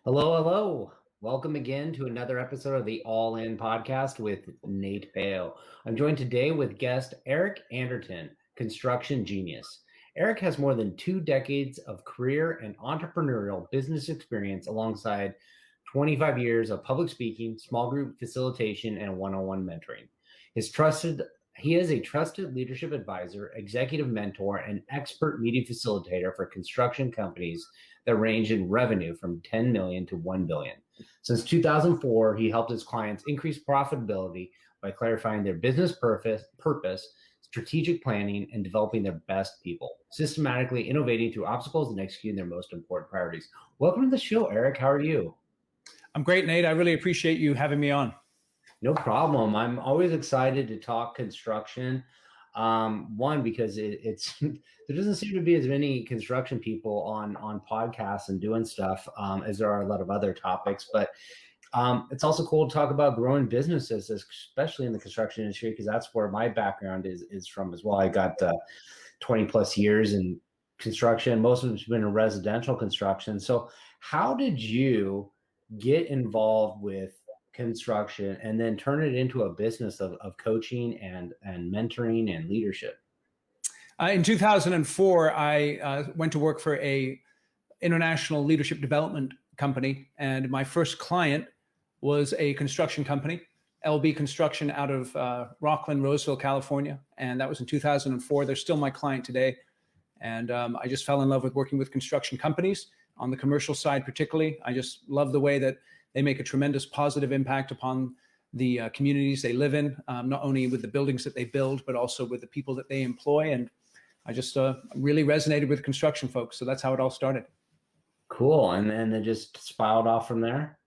Hello, hello. Welcome again to another episode of the All In podcast with Nate Bale. I'm joined today with guest Eric Anderton, construction genius. Eric has more than 2 decades of career and entrepreneurial business experience alongside 25 years of public speaking, small group facilitation, and one-on-one mentoring. His trusted He is a trusted leadership advisor, executive mentor, and expert meeting facilitator for construction companies that range in revenue from 10 million to 1 billion. Since 2004, he helped his clients increase profitability by clarifying their business purpose, strategic planning, and developing their best people, systematically innovating through obstacles and executing their most important priorities. Welcome to the show, Eric. How are you? I'm great, Nate. I really appreciate you having me on. No problem. I'm always excited to talk construction. One, because it's there doesn't seem to be as many construction people on podcasts and doing stuff as there are a lot of other topics. But it's also cool to talk about growing businesses, especially in the construction industry, because that's where my background is from as well. I got 20 plus years in construction. Most of it's been in residential construction. So how did you get involved with construction and then turn it into a business of coaching and mentoring and leadership? In 2004, I went to work for a international leadership development company, and my first client was a construction company, LB Construction, out of Rockland, Roseville, California, and that was in 2004. They're still my client today, and I just fell in love with working with construction companies on the commercial side, particularly. I just love the way that they make a tremendous positive impact upon the communities they live in, not only with the buildings that they build, but also with the people that they employ. And I just really resonated with construction folks. So that's how it all started. Cool. And then it just spiraled off from there?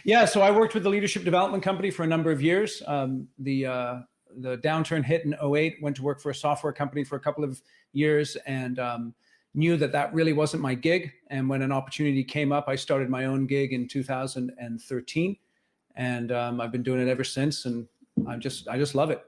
Yeah. So I worked with the leadership development company for a number of years. The downturn hit in 2008, went to work for a software company for a couple of years, and knew that really wasn't my gig. And when an opportunity came up, I started my own gig in 2013, and I've been doing it ever since. And I just love it.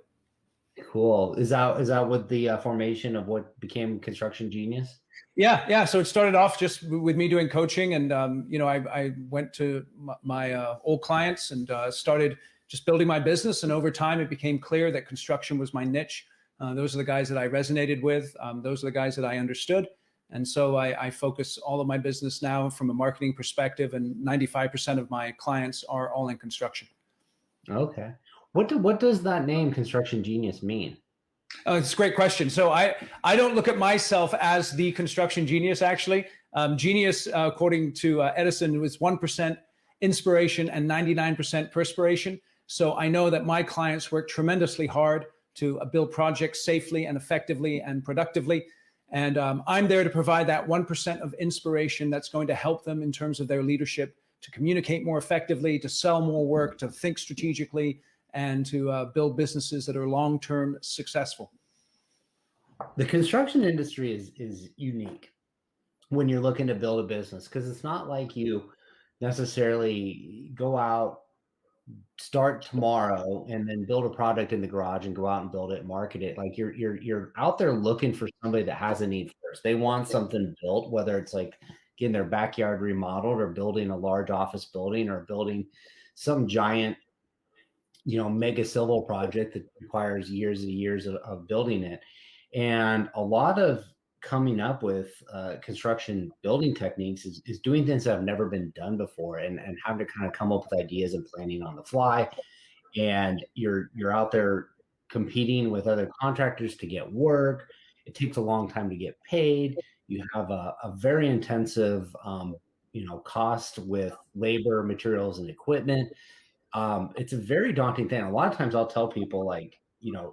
Cool. Is that with the formation of what became Construction Genius? Yeah. So it started off just with me doing coaching, and I went to my old clients and started just building my business. And over time, it became clear that construction was my niche. Those are the guys that I resonated with. Those are the guys that I understood. And so I focus all of my business now from a marketing perspective, and 95% of my clients are all in construction. Okay. What does that name Construction Genius mean? It's a great question. So I don't look at myself as the construction genius, actually. Genius, according to Edison, was 1% inspiration and 99% perspiration. So I know that my clients work tremendously hard to build projects safely and effectively and productively. And I'm there to provide that 1% of inspiration that's going to help them in terms of their leadership, to communicate more effectively, to sell more work, to think strategically, and to build businesses that are long-term successful. The construction industry is unique when you're looking to build a business, because it's not like you necessarily go out, start tomorrow, and then build a product in the garage and go out and build it and market it. Like you're out there looking for somebody that has a need first. They want something built, whether it's like getting their backyard remodeled or building a large office building or building some giant, mega civil project that requires years and years of building it. And a lot of coming up with construction building techniques is doing things that have never been done before, and having to kind of come up with ideas and planning on the fly. And you're out there competing with other contractors to get work. It takes a long time to get paid. You have a very intensive cost with labor, materials, and equipment. It's a very daunting thing. A lot of times I'll tell people,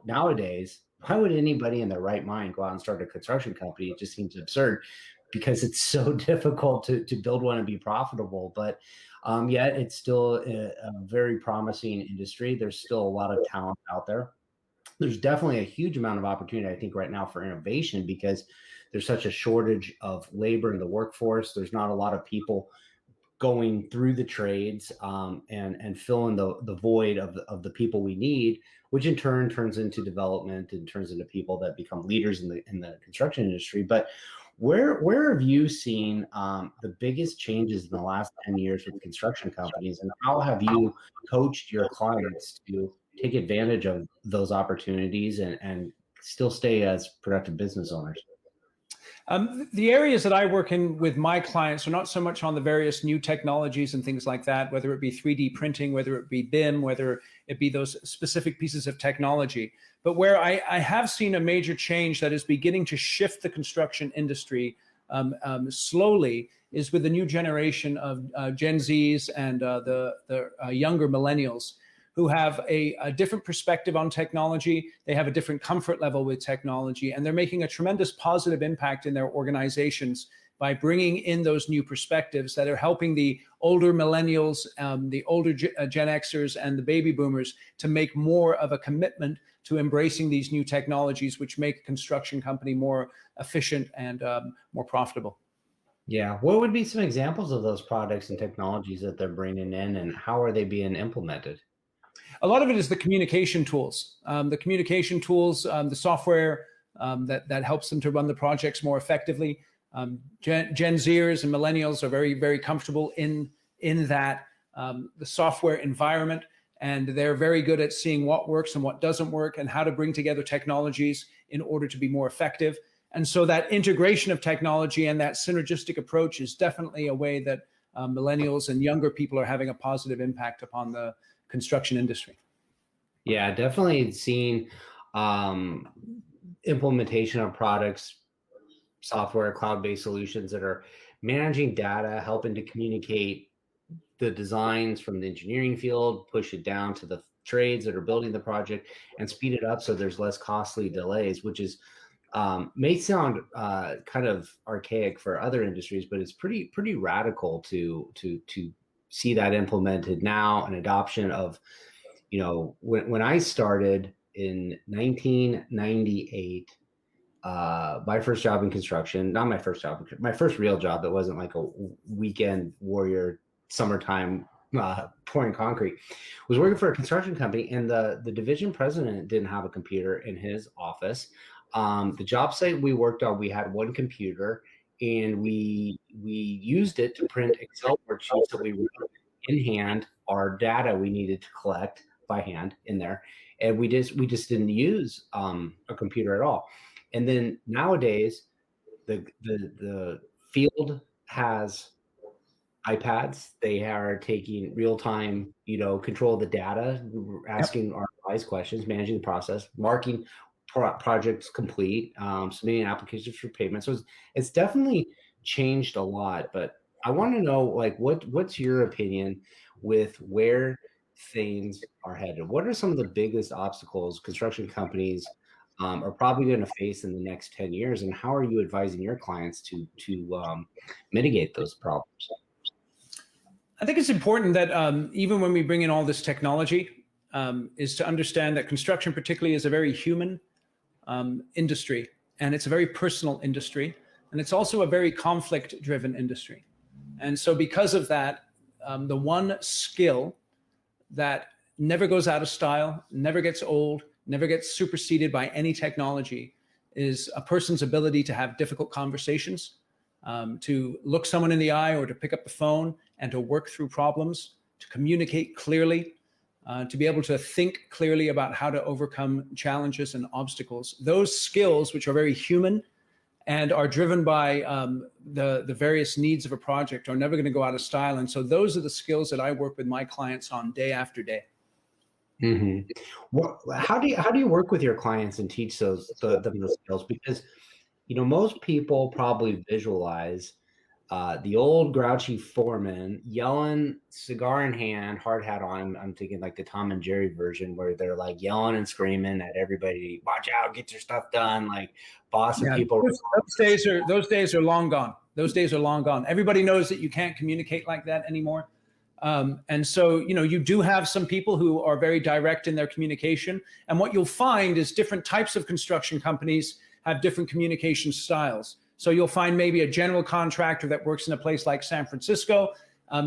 nowadays, why would anybody in their right mind go out and start a construction company? It just seems absurd because it's so difficult to build one and be profitable. But yet it's still a very promising industry. There's still a lot of talent out there. There's definitely a huge amount of opportunity, I think, right now for innovation, because there's such a shortage of labor in the workforce. There's not a lot of people going through the trades and filling the void of the people we need, which in turn turns into development and turns into people that become leaders in the construction industry. But Where have you seen the biggest changes in the last 10 years with construction companies, and how have you coached your clients to take advantage of those opportunities and still stay as productive business owners? The areas that I work in with my clients are not so much on the various new technologies and things like that, whether it be 3D printing, whether it be BIM, whether it be those specific pieces of technology. But where I have seen a major change that is beginning to shift the construction industry slowly is with the new generation of Gen Zs and the younger millennials, who have a different perspective on technology. They have a different comfort level with technology, and they're making a tremendous positive impact in their organizations by bringing in those new perspectives that are helping the older millennials, the older Gen Xers, and the baby boomers to make more of a commitment to embracing these new technologies, which make a construction company more efficient and more profitable. Yeah. What would be some examples of those products and technologies that they're bringing in, and how are they being implemented? A lot of it is the communication tools, the software that helps them to run the projects more effectively. Gen Zers and millennials are very, very comfortable in that the software environment, and they're very good at seeing what works and what doesn't work and how to bring together technologies in order to be more effective. And so that integration of technology and that synergistic approach is definitely a way that millennials and younger people are having a positive impact upon the construction industry. Yeah, definitely seen implementation of products, software, cloud-based solutions that are managing data, helping to communicate the designs from the engineering field, push it down to the trades that are building the project, and speed it up so there's less costly delays, which is may sound kind of archaic for other industries, but it's pretty radical to see that implemented now, an adoption of, when I started in 1998, my first job in construction, not my first job, my first real job that wasn't like a weekend warrior summertime pouring concrete, was working for a construction company, and the division president didn't have a computer in his office. The job site we worked on, we had one computer, and we used it to print Excel worksheets that we wrote in hand, our data we needed to collect by hand in there, and we just didn't use a computer at all. And then nowadays, the field has iPads. They are taking real time, control of the data, asking our advice questions, managing the process, marking projects complete, submitting applications for payment. So it's definitely changed a lot. But I want to know, like, what's your opinion with where things are headed? What are some of the biggest obstacles construction companies are probably going to face in the next 10 years, and how are you advising your clients to mitigate those problems? I think it's important that even when we bring in all this technology, is to understand that construction particularly is a very human industry, and it's a very personal industry, and it's also a very conflict-driven industry. And so because of that, the one skill that never goes out of style, never gets old, never gets superseded by any technology is a person's ability to have difficult conversations, to look someone in the eye or to pick up the phone and to work through problems, to communicate clearly, to be able to think clearly about how to overcome challenges and obstacles. Those skills, which are very human and are driven by the various needs of a project, are never going to go out of style. And so those are the skills that I work with my clients on day after day. Mm-hmm. How do you work with your clients and teach them those skills? Because most people probably visualize the old grouchy foreman yelling, cigar in hand, hard hat on. I'm thinking like the Tom and Jerry version, where they're like yelling and screaming at everybody, "Watch out, get your stuff done!" Like bossing people. Those days are long gone. Those days are long gone. Everybody knows that you can't communicate like that anymore. And so, you do have some people who are very direct in their communication. And what you'll find is different types of construction companies have different communication styles. So you'll find maybe a general contractor that works in a place like San Francisco.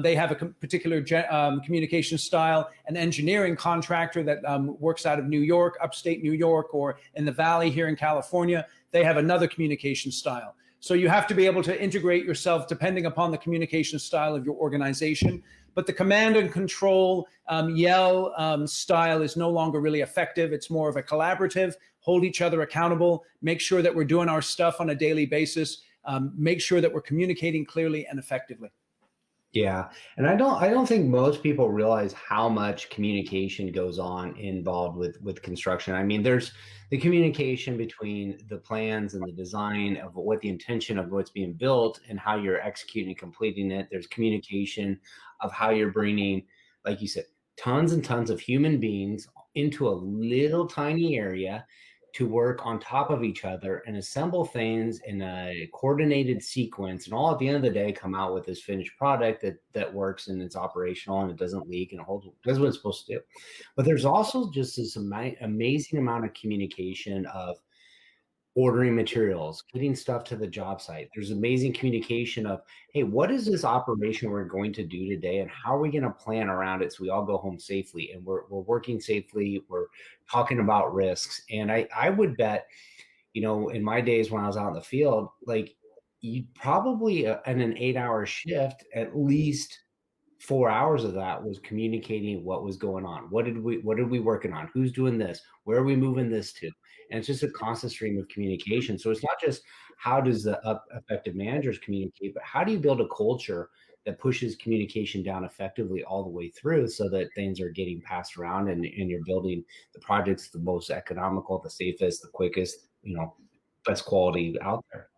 They have a particular communication style. An engineering contractor that works out of New York, upstate New York, or in the Valley here in California, they have another communication style. So you have to be able to integrate yourself depending upon the communication style of your organization. But the command and control yell style is no longer really effective. It's more of a collaborative, hold each other accountable, make sure that we're doing our stuff on a daily basis, make sure that we're communicating clearly and effectively. Yeah. And I don't think most people realize how much communication goes on involved with construction. I mean, there's the communication between the plans and the design of what the intention of what's being built and how you're executing and completing it. There's communication of how you're bringing, like you said, tons and tons of human beings into a little tiny area to work on top of each other and assemble things in a coordinated sequence, and all at the end of the day come out with this finished product that works and it's operational and it doesn't leak and it holds, does what it's supposed to do. But there's also just this amazing amount of communication of ordering materials, getting stuff to the job site. There's amazing communication of, hey, what is this operation we're going to do today, and how are we going to plan around it so we all go home safely and we're working safely, we're talking about risks. And I would bet, in my days when I was out in the field, like, you probably in an 8-hour shift, at least 4 hours of that was communicating what was going on. What are we working on? Who's doing this? Where are we moving this to? And it's just a constant stream of communication. So it's not just how does the effective managers communicate, but how do you build a culture that pushes communication down effectively all the way through, so that things are getting passed around and you're building the projects the most economical, the safest, the quickest, best quality out there.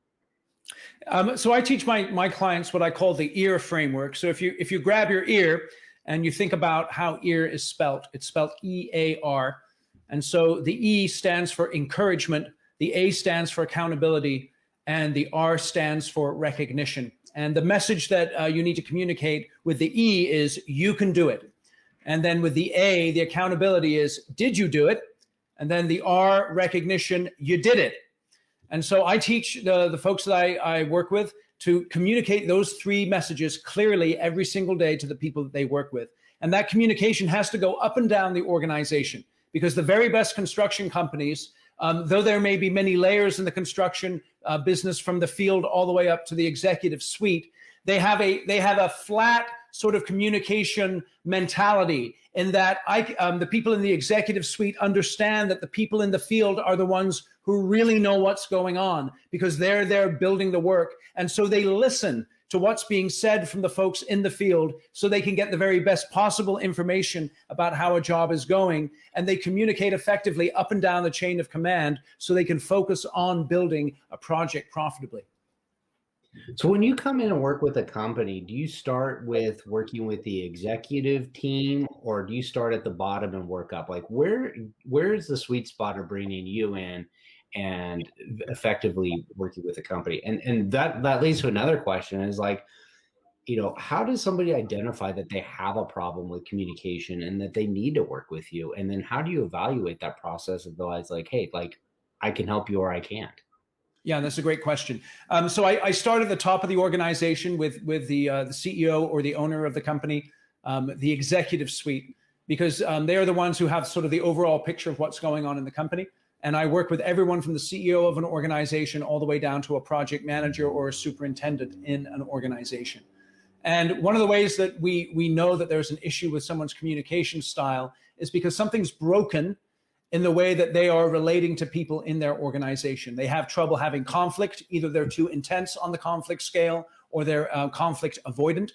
So I teach my clients what I call the EAR framework. So if you grab your ear and you think about how EAR is spelt, it's spelled EAR. And so the E stands for encouragement, the A stands for accountability, and the R stands for recognition. And the message that you need to communicate with the E is, you can do it. And then with the A, the accountability is, did you do it? And then the R, recognition, you did it. And so I teach the folks that I work with to communicate those three messages clearly every single day to the people that they work with. And that communication has to go up and down the organization, because the very best construction companies, though there may be many layers in the construction business, from the field all the way up to the executive suite, they have a flat sort of communication mentality, in that the people in the executive suite understand that the people in the field are the ones who really know what's going on, because they're there building the work. And so they listen to what's being said from the folks in the field, so they can get the very best possible information about how a job is going. And they communicate effectively up and down the chain of command, so they can focus on building a project profitably. So when you come in and work with a company, do you start with working with the executive team, or do you start at the bottom and work up? Like, where is the sweet spot of bringing you in and effectively working with a company? And that leads to another question, is like, how does somebody identify that they have a problem with communication and that they need to work with you? And then how do you evaluate that process and realize, like, hey, like, I can help you or I can't? Yeah, that's a great question. So I start at the top of the organization with the CEO or the owner of the company, the executive suite, because they are the ones who have sort of the overall picture of what's going on in the company. And I work with everyone from the CEO of an organization all the way down to a project manager or a superintendent in an organization. And one of the ways that we know that there's an issue with someone's communication style is because something's broken in the way that they are relating to people in their organization. They have trouble having conflict. Either they're too intense on the conflict scale, or they're conflict avoidant.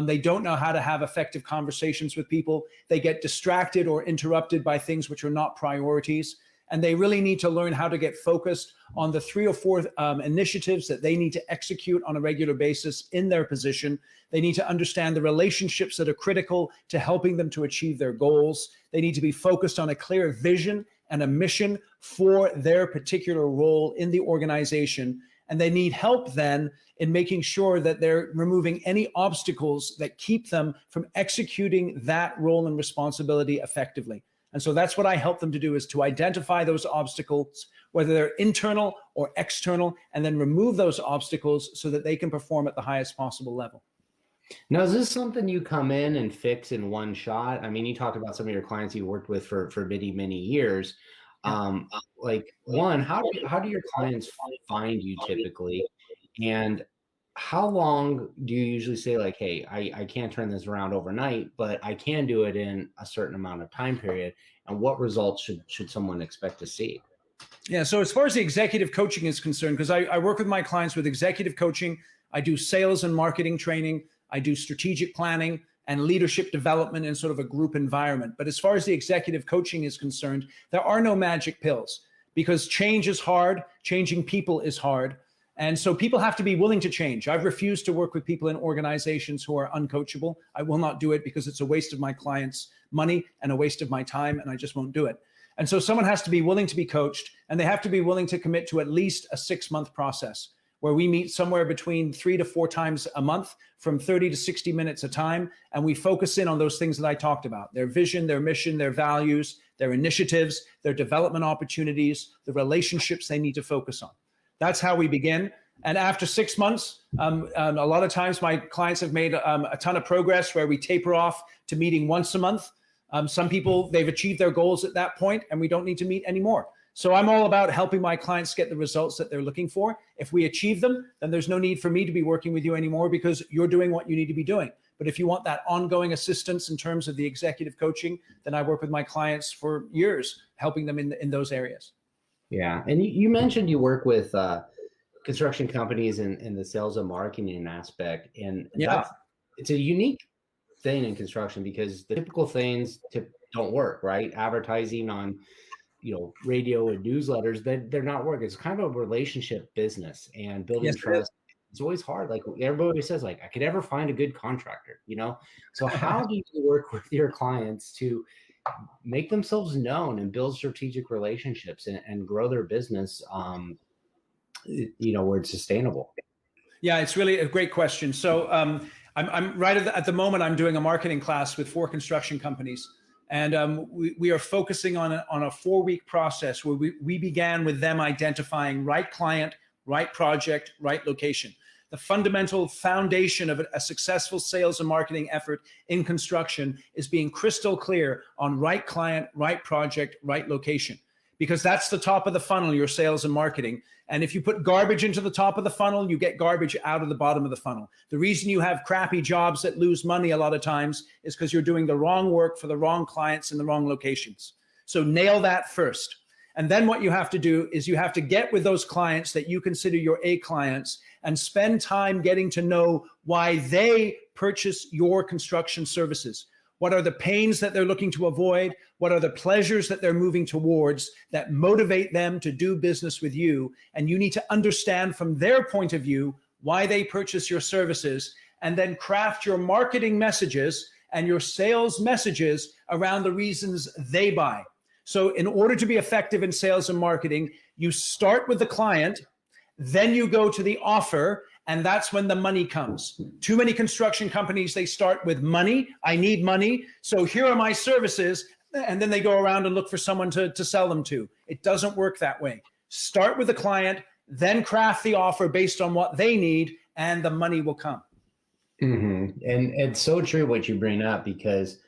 They don't know how to have effective conversations with people. They get distracted or interrupted by things which are not priorities. And they really need to learn how to get focused on the 3 or 4 initiatives that they need to execute on a regular basis in their position. They need to understand the relationships that are critical to helping them to achieve their goals. They need to be focused on a clear vision and a mission for their particular role in the organization. And they need help then in making sure that they're removing any obstacles that keep them from executing that role and responsibility effectively. And so that's what I help them to do, is to identify those obstacles, whether they're internal or external, and then remove those obstacles so that they can perform at the highest possible level. Now, is this something you come in and fix in one shot? I mean, you talked about some of your clients you worked with for many, many years. Like, one, how do your clients find you typically? And how long do you usually say like, hey, I can't turn this around overnight, but I can do it in a certain amount of time period? And what results should someone expect to see? Yeah. So as far as the executive coaching is concerned, because I work with my clients with executive coaching, I do sales and marketing training, I do strategic planning and leadership development in sort of a group environment. But as far as the executive coaching is concerned, there are no magic pills because change is hard, changing people is hard. And so people have to be willing to change. I've refused to work with people in organizations who are uncoachable. I will not do it because it's a waste of my clients' money and a waste of my time, and I just won't do it. And so someone has to be willing to be coached, and they have to be willing to commit to at least a 6-month process where we meet somewhere between 3 to 4 times a month from 30 to 60 minutes a time. And we focus in on those things that I talked about: their vision, their mission, their values, their initiatives, their development opportunities, the relationships they need to focus on. That's how we begin. And after 6 months, a lot of times my clients have made a ton of progress where we taper off to meeting once a month. Some people, they've achieved their goals at that point and we don't need to meet anymore. So I'm all about helping my clients get the results that they're looking for. If we achieve them, then there's no need for me to be working with you anymore because you're doing what you need to be doing. But if you want that ongoing assistance in terms of the executive coaching, then I work with my clients for years, helping them in those areas. Yeah. And you mentioned you work with construction companies in the sales and marketing aspect. And Yeah. it's a unique thing in construction because the typical things don't work, right? Advertising on, radio and newsletters, they're not working. It's kind of a relationship business, and building Yes, it trust. It's always hard. Like everybody says, like, I could never find a good contractor, So how is. do you work with your clients to make themselves known and build strategic relationships and grow their business, where it's sustainable? Yeah, it's really a great question. So I'm right at the moment, I'm doing a marketing class with 4 construction companies. And we are focusing on a 4-week process where we began with them identifying right client, right project, right location. The fundamental foundation of a successful sales and marketing effort in construction is being crystal clear on right client, right project, right location, because that's the top of the funnel, your sales and marketing. And if you put garbage into the top of the funnel, you get garbage out of the bottom of the funnel. The reason you have crappy jobs that lose money a lot of times is because you're doing the wrong work for the wrong clients in the wrong locations. So nail that first. And then what you have to do is you have to get with those clients that you consider your A clients and spend time getting to know why they purchase your construction services. What are the pains that they're looking to avoid? What are the pleasures that they're moving towards that motivate them to do business with you? And you need to understand from their point of view why they purchase your services, and then craft your marketing messages and your sales messages around the reasons they buy. So in order to be effective in sales and marketing, you start with the client, then you go to the offer, and that's when the money comes. Too many construction companies, they start with money. I need money, so here are my services, and then they go around and look for someone to sell them to. It doesn't work that way. Start with the client, then craft the offer based on what they need, and the money will come. Mm-hmm. And it's so true what you bring up, because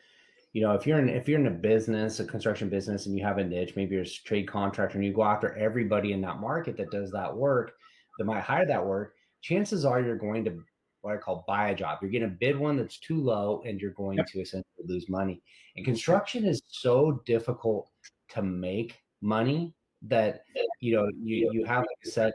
if you're in a business, a construction business, and you have a niche, maybe you're a trade contractor, and you go after everybody in that market that does that work, that might hire that work, chances are you're going to what I call buy a job. You're going to bid one that's too low, and you're going to essentially lose money. And construction is so difficult to make money that you have a set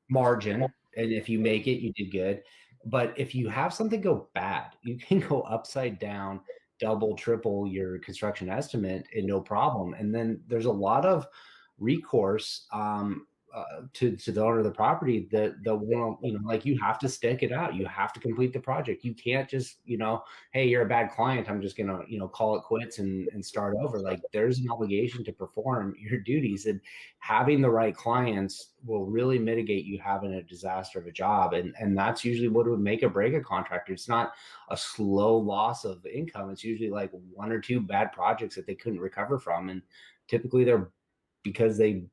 margin, and if you make it, you did good. But if you have something go bad, you can go upside down, double, triple your construction estimate and no problem. And then there's a lot of recourse to the owner of the property that will, like, you have to stick it out. You have to complete the project. You can't just, hey, you're a bad client, I'm just gonna, call it quits and start over. Like, there's an obligation to perform your duties, and having the right clients will really mitigate you having a disaster of a job. And that's usually what would make or break a contractor. It's not a slow loss of income. It's usually like 1 or 2 bad projects that they couldn't recover from. And typically they're because they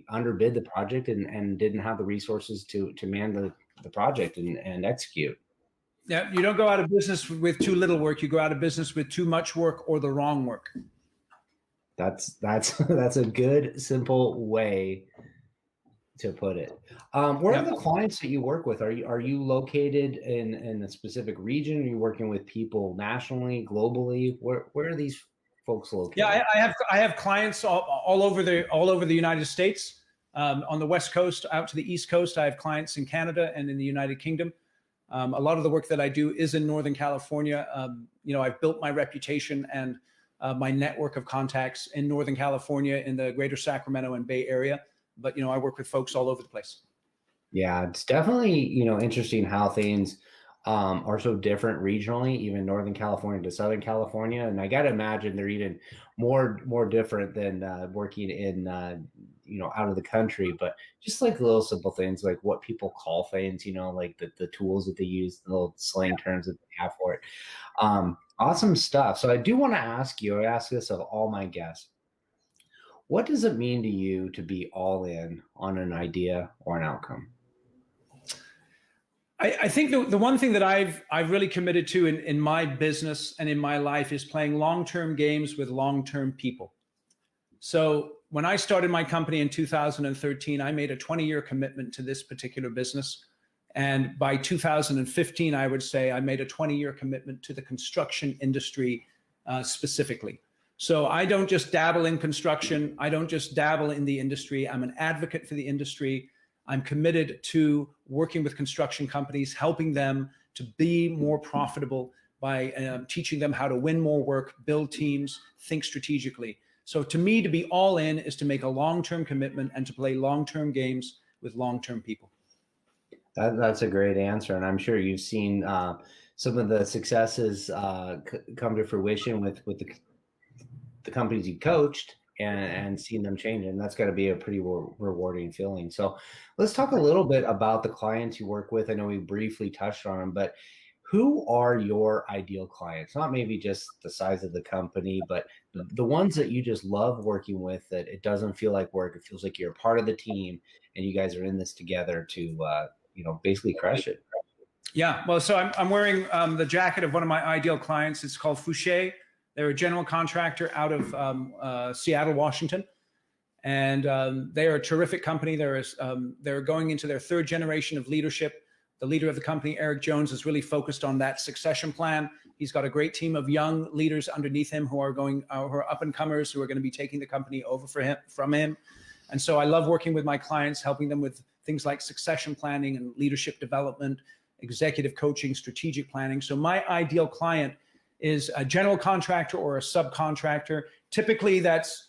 underbid the project and didn't have the resources to man the project and execute. Yeah, you don't go out of business with too little work. You go out of business with too much work or the wrong work. That's a good, simple way to put it. Where are Yeah. the clients that you work with? Are you located in a specific region? Are you working with people nationally, globally? Where are these folks Yeah, located? I have clients all over the United States, on the West Coast out to the East Coast. I have clients in Canada and in the United Kingdom. A lot of the work that I do is in Northern California. I've built my reputation and my network of contacts in Northern California, in the greater Sacramento and Bay Area. But I work with folks all over the place. Yeah, it's definitely, interesting how things are so different regionally, even Northern California to Southern California. And I got to imagine they're even more different than working in, out of the country. But just like little simple things like what people call things, like the tools that they use, the little slang terms that they have for it. Awesome stuff. So I do want to ask you, I ask this of all my guests. What does it mean to you to be all in on an idea or an outcome? I think the one thing that I've really committed to in my business and in my life is playing long-term games with long-term people. So when I started my company in 2013, I made a 20-year commitment to this particular business. And by 2015, I would say I made a 20-year commitment to the construction industry specifically. So I don't just dabble in construction. I don't just dabble in the industry. I'm an advocate for the industry. I'm committed to working with construction companies, helping them to be more profitable by teaching them how to win more work, build teams, think strategically. So to me, to be all in is to make a long-term commitment and to play long-term games with long-term people. That's a great answer, and I'm sure you've seen some of the successes come to fruition with the companies you coached and seen them change, and that's got to be a pretty rewarding feeling. So let's talk a little bit about the clients you work with. I know we briefly touched on them, but who are your ideal clients? Not maybe just the size of the company, but the ones that you just love working with, that it doesn't feel like work. It feels like you're a part of the team and you guys are in this together to, basically crush it. Yeah, well, so I'm wearing the jacket of one of my ideal clients. It's called Fouché. They're a general contractor out of Seattle, Washington. And they are a terrific company. They're going into their third generation of leadership. The leader of the company, Eric Jones, is really focused on that succession plan. He's got a great team of young leaders underneath him who are up and comers, who are going to be taking the company over from him. And so I love working with my clients, helping them with things like succession planning and leadership development, executive coaching, strategic planning. So my ideal client is a general contractor or a subcontractor. Typically that's,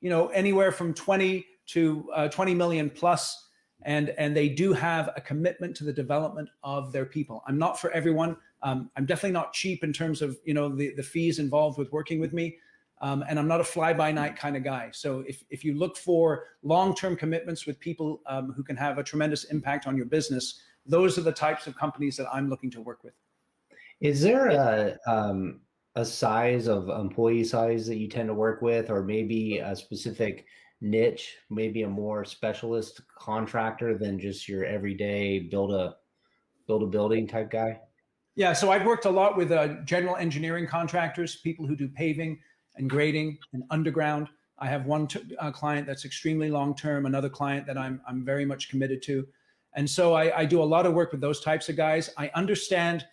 anywhere from 20 to 20 million plus. And they do have a commitment to the development of their people. I'm not for everyone. I'm definitely not cheap in terms of, the fees involved with working with me. And I'm not a fly-by-night kind of guy. So if you look for long-term commitments with people who can have a tremendous impact on your business, those are the types of companies that I'm looking to work with. Is there a size of employee size that you tend to work with, or maybe a specific niche, maybe a more specialist contractor than just your everyday build a building type guy? Yeah, so I've worked a lot with general engineering contractors, people who do paving and grading and underground. I have one client that's extremely long-term, another client that I'm very much committed to. And so I do a lot of work with those types of guys. I understand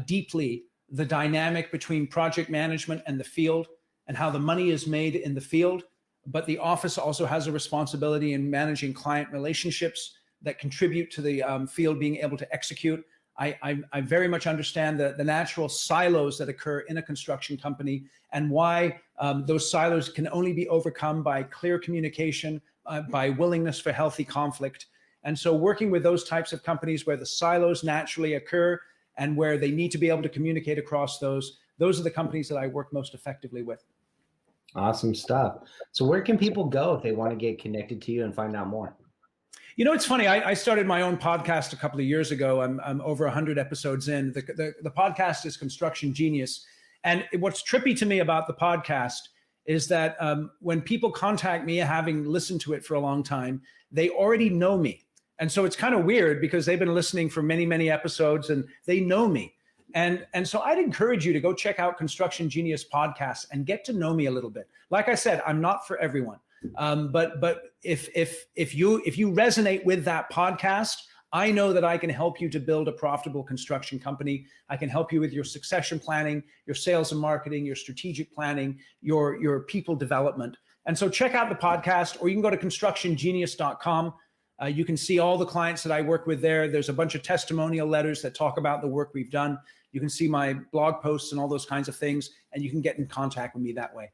deeply the dynamic between project management and the field and how the money is made in the field. But the office also has a responsibility in managing client relationships that contribute to the field being able to execute. I very much understand the natural silos that occur in a construction company and why those silos can only be overcome by clear communication, by willingness for healthy conflict. And so working with those types of companies where the silos naturally occur and where they need to be able to communicate across those are the companies that I work most effectively with. Awesome stuff. So where can people go if they want to get connected to you and find out more? It's funny. I started my own podcast a couple of years ago. I'm over 100 episodes in. The podcast is Construction Genius. And what's trippy to me about the podcast is that when people contact me, having listened to it for a long time, they already know me. And so it's kind of weird because they've been listening for many, many episodes and they know me. And so I'd encourage you to go check out Construction Genius podcast and get to know me a little bit. Like I said, I'm not for everyone. But if you resonate with that podcast, I know that I can help you to build a profitable construction company. I can help you with your succession planning, your sales and marketing, your strategic planning, your people development. And so check out the podcast, or you can go to constructiongenius.com. You can see all the clients that I work with there. There's a bunch of testimonial letters that talk about the work we've done. You can see my blog posts and all those kinds of things, and you can get in contact with me that way.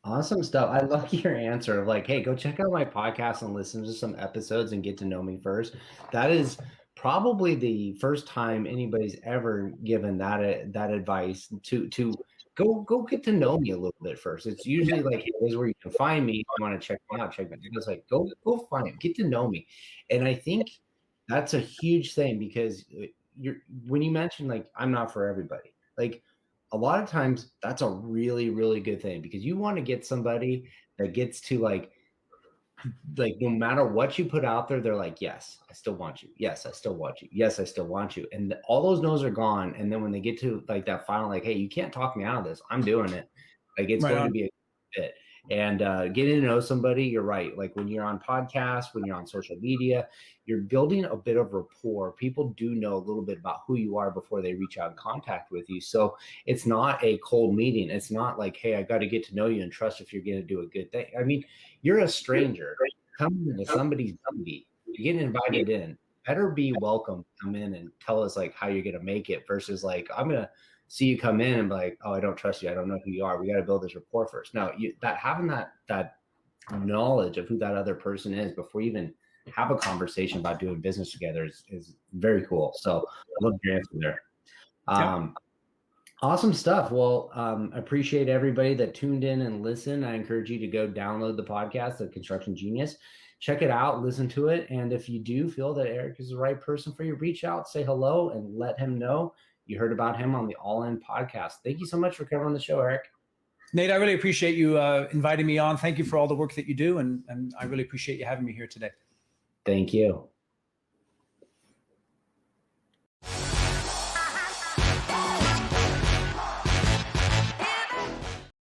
Awesome stuff. I love your answer of like, hey, go check out my podcast and listen to some episodes and get to know me first. That is probably the first time anybody's ever given that advice to go get to know me a little bit first. It's usually like, hey, this is where you can find me. If you want to check me out, check me out. It's like go find, get to know me. And I think that's a huge thing, because when you mention like, I'm not for everybody, like, a lot of times that's a really, really good thing, because you want to get somebody that gets to like no matter what you put out there, they're like, yes, I still want you. Yes, I still want you. Yes, I still want you. And all those no's are gone. And then when they get to like that final, like, hey, you can't talk me out of this, I'm doing it. Like, it's going to be a fit. And getting to know somebody, you're right. Like when you're on podcasts, when you're on social media, you're building a bit of rapport. People do know a little bit about who you are before they reach out in contact with you. So it's not a cold meeting. It's not like, hey, I got to get to know you and trust if you're going to do a good thing. I mean, you're a stranger coming into somebody's baby. You're getting invited in. Better be welcome. Come in and tell us like how you're going to make it, versus like, I'm going to see you come in and be like, oh, I don't trust you. I don't know who you are. We got to build this rapport first. Now, having that knowledge of who that other person is before you even have a conversation about doing business together is very cool. So I love your answer there. Awesome stuff. Well, appreciate everybody that tuned in and listened. I encourage you to go download the podcast, The Construction Genius. Check it out, listen to it. And if you do feel that Eric is the right person for you, reach out, say hello, and let him know you heard about him on the All In podcast. Thank you so much for coming on the show, Eric. Nate, I really appreciate you inviting me on. Thank you for all the work that you do. And I really appreciate you having me here today. Thank you.